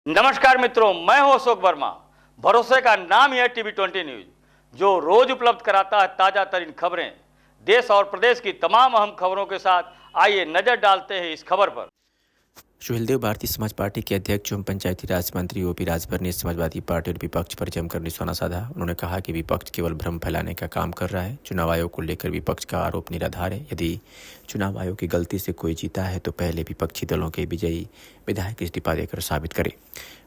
नमस्कार मित्रों, मैं हूं अशोक वर्मा। भरोसे का नाम ही है टीवी20 न्यूज, जो रोज उपलब्ध कराता है ताजा तरीन खबरें। देश और प्रदेश की तमाम अहम खबरों के साथ आइए नजर डालते हैं इस खबर पर। सुहेलदेव भारतीय समाज पार्टी के अध्यक्ष एवं पंचायती राज मंत्री ओपी राजभर ने समाजवादी पार्टी और विपक्ष पर जमकर निशाना साधा। उन्होंने कहा कि विपक्ष केवल भ्रम फैलाने का काम कर रहा है। चुनाव आयोग को लेकर विपक्ष का आरोप निराधार है। यदि चुनाव आयोग की गलती से कोई जीता है तो पहले विपक्षी दलों के विजयी विधायक इस्तीफा देकर साबित करे।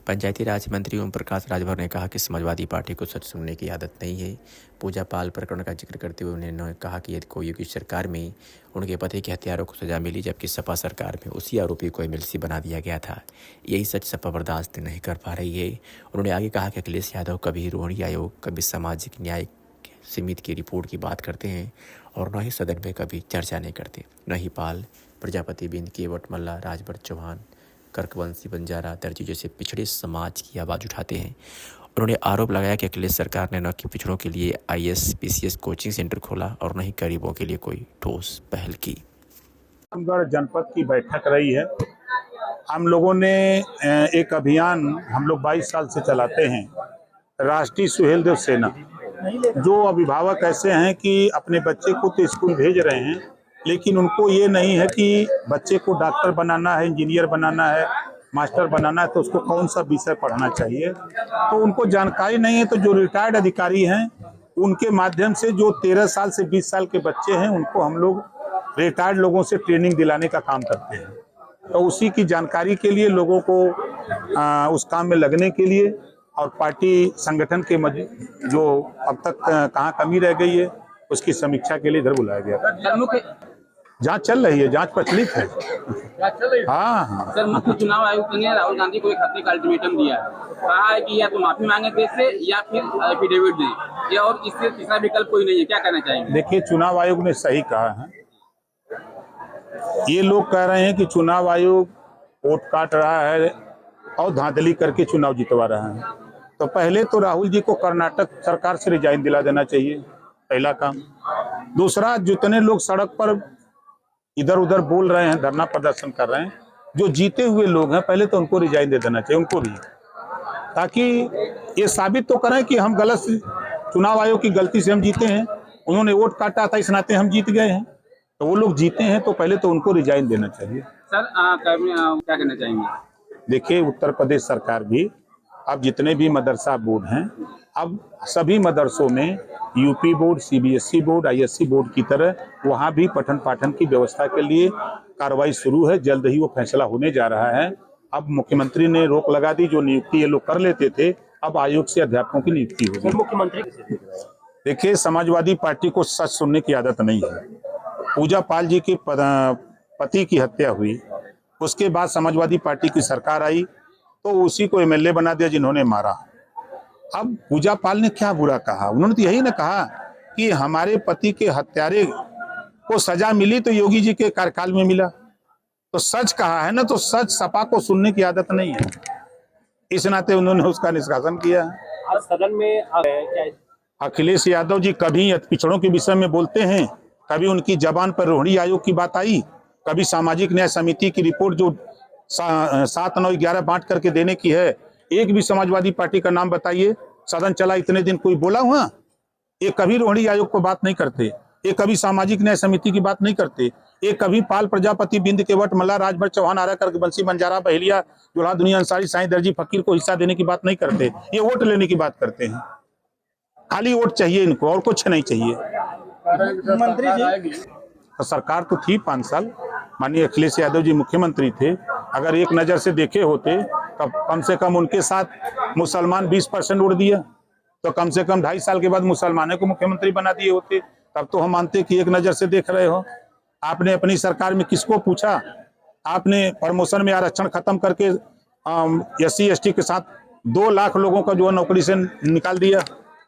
पंचायती राज मंत्री ओम प्रकाश राजभर ने कहा कि समाजवादी पार्टी को सच सुनने की आदत नहीं है। पूजा पाल प्रकरण का जिक्र करते हुए उन्होंने कहा कि यदि कोई योगी सरकार में उनके पति के हत्यारों को सजा मिली, जबकि सपा सरकार में उसी आरोपी को एमएलसी बना दिया गया था, यही सच सपा बर्दाश्त नहीं कर पा रही है। उन्होंने आगे कहा कि अखिलेश यादव कभी रोहिणी आयोग, कभी सामाजिक न्याय समिति की रिपोर्ट की बात करते हैं और न ही सदन में कभी चर्चा नहीं करते। न ही पाल, प्रजापति, बिंद, केवट, मल्ला, राजभर, चौहान, कर्कवंशी, बंजारा, दर्जी जैसे पिछड़े समाज की आवाज़ उठाते हैं। उन्होंने आरोप लगाया कि अखिलेश सरकार ने न कि पिछड़ों के लिए आईएएस पीसीएस कोचिंग सेंटर खोला और न ही गरीबों के लिए कोई ठोस पहल की। टीकमगढ़ जनपद की बैठक रही है। हम लोगों ने एक अभियान हम लोग 22 साल से चलाते हैं, राष्ट्रीय सुहेलदेव सेना। जो अभिभावक ऐसे हैं कि अपने बच्चे को तो स्कूल भेज रहे हैं, लेकिन उनको ये नहीं है कि बच्चे को डॉक्टर बनाना है, इंजीनियर बनाना है, मास्टर बनाना है, तो उसको कौन सा विषय पढ़ना चाहिए, तो उनको जानकारी नहीं है। तो जो रिटायर्ड अधिकारी हैं उनके माध्यम से जो 13 साल से 20 साल के बच्चे हैं उनको हम लोग रिटायर्ड लोगों से ट्रेनिंग दिलाने का काम करते हैं। तो उसी की जानकारी के लिए लोगों को उस काम में लगने के लिए और पार्टी संगठन के जो अब तक कहाँ कमी रह गई है उसकी समीक्षा के लिए इधर बुलाया गया। जांच चल रही है, जांच प्रचलित है। हाँ। सर, मुख्य चुनाव आयुक्त ने राहुल गांधी को एक हफ्ते का अल्टीमेटम दिया है। कहा है कि या तो माफी मांगे देश से या फिर एफिडेविट दें, या और इससे तीसरा विकल्प कोई नहीं है। क्या कहना चाहेंगे? देखिए, चुनाव आयोग ने सही कहा है। ये लोग कह रहे हैं कि चुनाव आयोग वोट काट रहा है और धांधली करके चुनाव जितवा रहा है। तो पहले तो राहुल जी को कर्नाटक सरकार से रिजाइन दिला देना चाहिए, पहला काम। दूसरा, जितने लोग सड़क पर इधर उधर बोल रहे हैं, धरना प्रदर्शन कर रहे हैं, जो जीते हुए लोग हैं पहले तो उनको रिजाइन दे देना चाहिए, उनको भी, ताकि ये साबित तो करें कि हम गलत, चुनाव आयोग की गलती से हम जीते हैं, उन्होंने वोट काटा था इस नाते हम जीत गए हैं। तो वो लोग जीते हैं तो पहले तो उनको रिजाइन देना चाहिए। सर, क्या कहना चाहेंगे? देखिए, उत्तर प्रदेश सरकार भी अब जितने भी मदरसा बोर्ड हैं, अब सभी मदरसों में UP board, CBSE board, ISC board की तरह वहाँ भी पठन पाठन की व्यवस्था के लिए कार्रवाई शुरू है। जल्द ही वो फैसला होने जा रहा है। अब मुख्यमंत्री ने रोक लगा दी, जो नियुक्ति ये लोग कर लेते थे, अब आयोग से अध्यापकों की नियुक्ति होगी। मुख्यमंत्री, देखिए, समाजवादी पार्टी को सच सुनने की आदत नहीं है। पूजा पाल जी के पति की हत्या हुई, उसके बाद समाजवादी पार्टी की सरकार आई तो उसी को एमएलए बना दिया जिन्होंने मारा। अब पूजा पाल ने क्या बुरा कहा? उन्होंने तो यही ना कहा कि हमारे पति के हत्यारे को सजा मिली तो योगी जी के कार्यकाल में मिला। तो सच कहा है ना, तो सच सपा को सुनने की आदत नहीं है, इस नाते उन्होंने उसका निष्कासन किया है। आज सदन में अखिलेश यादव जी कभी पिछड़ों के विषय में बोलते हैं, कभी उनकी जबान पर रोहिणी आयोग की बात आई, कभी सामाजिक न्याय समिति की रिपोर्ट जो 7, 9, 11 बांट करके देने की है, एक भी समाजवादी पार्टी का नाम बताइए। सदन चला इतने दिन, कोई बोला हुआ? ये कभी रोहिणी आयोग को बात नहीं करते, ये कभी सामाजिक न्याय समिति की बात नहीं करते, ये कभी पाल, प्रजापति, बिंद, केवट, मल्ला, राजभर, चौहान, आरा, कर्कवंशी, बंजारा, बहेलिया, दुल्हा, दुनिया, अंसारी, साईं, दर्जी, फकीर को हिस्सा देने की बात नहीं करते। ये वोट लेने की बात करते हैं। खाली वोट चाहिए इनको, और कुछ नहीं चाहिए। मंत्री जी, तो सरकार तो थी 5 साल, माननीय अखिलेश यादव जी मुख्यमंत्री थे। अगर एक नजर से देखे होते तब कम से कम उनके साथ मुसलमान 20% वोट दिया, तो कम से कम 2.5 साल के बाद मुसलमानों को मुख्यमंत्री बना दिए होते। तब तो हम मानते कि एक नजर से देख रहे हो। आपने अपनी सरकार में किसको पूछा? आपने प्रमोशन में आरक्षण खत्म करके SC ST के साथ 2 लाख लोगों का जो नौकरी से निकाल दिया।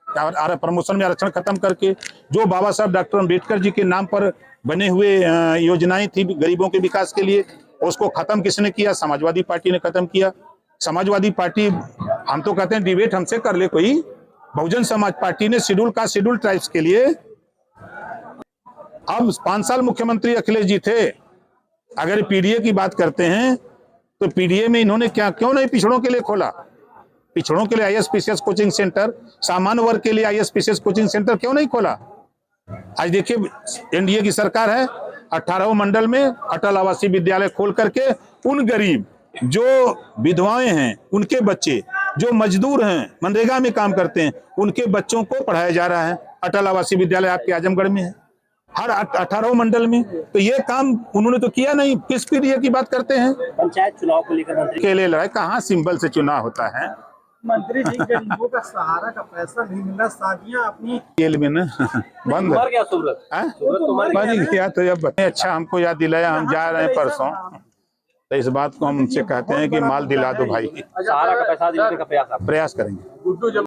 प्रमोशन में आरक्षण खत्म करके जो बाबा साहब डॉक्टर अम्बेडकर जी के नाम पर बने हुए योजनाएं थी गरीबों के विकास के लिए, उसको खत्म किसने किया? समाजवादी पार्टी ने खत्म किया। समाजवादी पार्टी, हम तो कहते हैं डिबेट हमसे कर ले कोई। बहुजन समाज पार्टी ने शेड्यूल कास्ट, शेड्यूल ट्राइब्स के लिए अब 5 साल मुख्यमंत्री अखिलेश जी थे। अगर पीडीए की बात करते हैं तो पीडीए में इन्होंने क्यों नहीं पिछड़ों के लिए खोला? पिछड़ों के लिए आईएसपीसीएस कोचिंग सेंटर, सामान्य वर्ग के लिए आईएसपीसीएस कोचिंग सेंटर क्यों नहीं खोला? आज देखिए एनडीए की सरकार है, 18 मंडल में अटल आवासीय विद्यालय खोल करके उन गरीब जो विधवाएं हैं, उनके बच्चे जो मजदूर हैं, मनरेगा में काम करते हैं, उनके बच्चों को पढ़ाया जा रहा है। अटल आवासीय विद्यालय आपके आजमगढ़ में है, हर 18 मंडल में। तो ये काम उन्होंने तो किया नहीं, किस पीडीए की बात करते हैं? पंचायत चुनाव को लेकर मंत्री के लिए लड़ाई, कहाँ सिंबल से चुनाव होता है? मंत्री जी, गरीबों का सहारा का पैसा नहीं मिला, शादियां अपनी जेल में ना बंद मर गया सूरत है? सूरत तो मर बन गया। तो अब अच्छा हमको याद दिलाया, हम जा रहे हैं परसों, तो इस बात को हम उनसे कहते हैं कि माल दिला दो भाई, सहारा का पैसा देने का प्रयास प्रयास करेंगे।